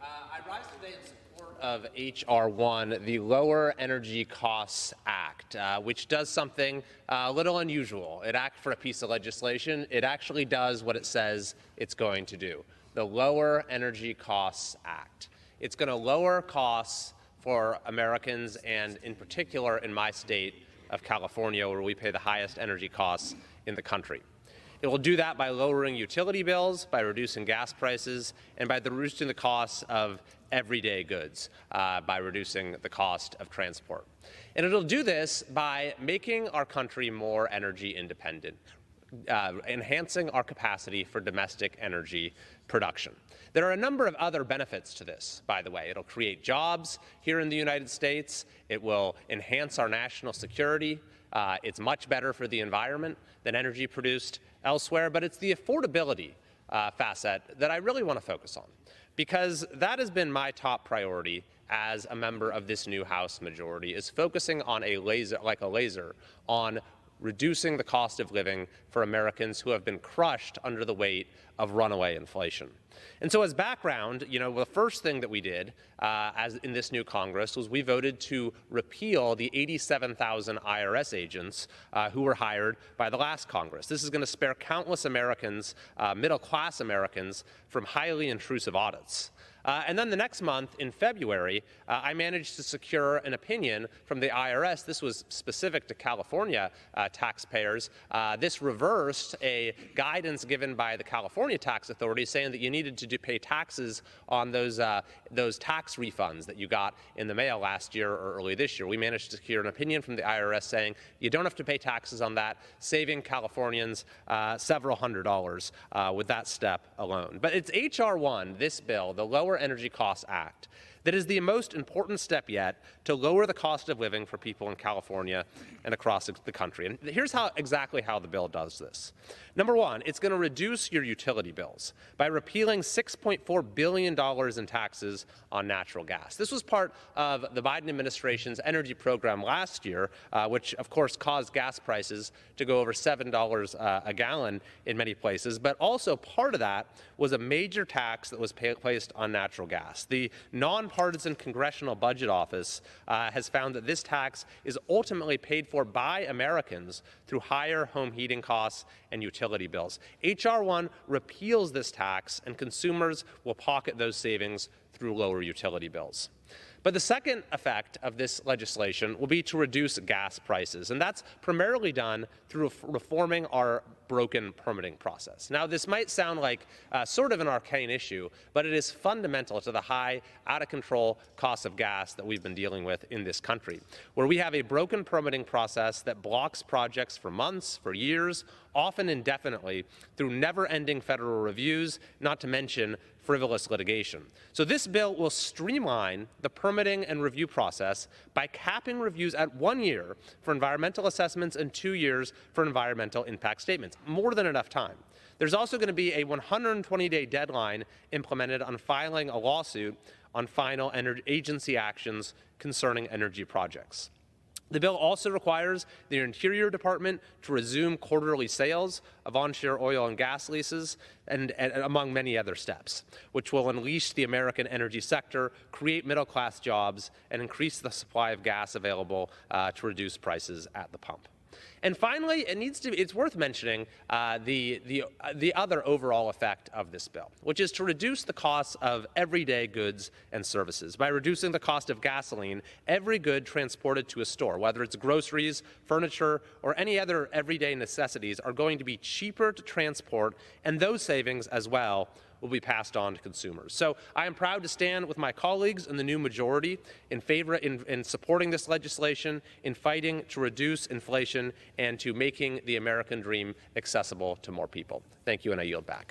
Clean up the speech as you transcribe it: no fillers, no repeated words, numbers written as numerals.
I rise today in support of H.R. 1, the Lower Energy Costs Act, which does something a little unusual. For a piece of legislation, it actually does what it says it's going to do. The Lower Energy Costs Act. It's going to lower costs for Americans, and in particular in my state of California, where we pay the highest energy costs in the country. It will do that by lowering utility bills, by reducing gas prices, and by reducing the costs of everyday goods, by reducing the cost of transport. And it'll do this by making our country more energy independent, enhancing our capacity for domestic energy production. There are a number of other benefits to this, by the way. It'll create jobs here in the United States. It will enhance our national security. It's much better for the environment than energy produced elsewhere, but it's the affordability facet that I really want to focus on, because that has been my top priority as a member of this new House majority, is focusing on like a laser on reducing the cost of living for Americans who have been crushed under the weight of runaway inflation. And so as background, the first thing that we did as in this new Congress was we voted to repeal the 87,000 IRS agents who were hired by the last Congress. This is going to spare countless Americans, middle-class Americans, from highly intrusive audits. And then the next month, in February, I managed to secure an opinion from the IRS. This was specific to California taxpayers. This reversed a guidance given by the California tax authority saying that you needed to pay taxes on those tax refunds that you got in the mail last year or early this year. We managed to secure an opinion from the IRS saying you don't have to pay taxes on that, saving Californians several $100s with that step alone. But it's H.R. 1, this bill, the Lower Energy Costs Act, that is the most important step yet to lower the cost of living for people in California and across the country. And here's exactly how the bill does this. Number one, it's going to reduce your utility bills by repealing $6.4 billion in taxes on natural gas. This was part of the Biden administration's energy program last year, which of course caused gas prices to go over $7 a gallon in many places. But also part of that was a major tax that was placed on natural gas. The nonpartisan Congressional Budget Office has found that this tax is ultimately paid for by Americans through higher home heating costs and utility bills. H.R. 1 repeals this tax, and consumers will pocket those savings through lower utility bills. But the second effect of this legislation will be to reduce gas prices, and that's primarily done through reforming our broken permitting process. Now, this might sound like sort of an arcane issue, but it is fundamental to the high, out-of-control cost of gas that we've been dealing with in this country, where we have a broken permitting process that blocks projects for months, for years, often indefinitely, through never-ending federal reviews, not to mention frivolous litigation. So this bill will streamline the permitting and review process by capping reviews at 1 year for environmental assessments and 2 years for environmental impact statements. More than enough time. There's also going to be a 120-day deadline implemented on filing a lawsuit on final agency actions concerning energy projects. The bill also requires the Interior Department to resume quarterly sales of onshore oil and gas leases, and among many other steps, which will unleash the American energy sector, create middle-class jobs, and increase the supply of gas available to reduce prices at the pump. And finally, it's worth mentioning the other overall effect of this bill, which is to reduce the costs of everyday goods and services. By reducing the cost of gasoline, every good transported to a store, whether it's groceries, furniture, or any other everyday necessities, are going to be cheaper to transport, and those savings as well will be passed on to consumers. So I am proud to stand with my colleagues in the new majority in supporting this legislation, in fighting to reduce inflation, and to making the American dream accessible to more people. Thank you, and I yield back.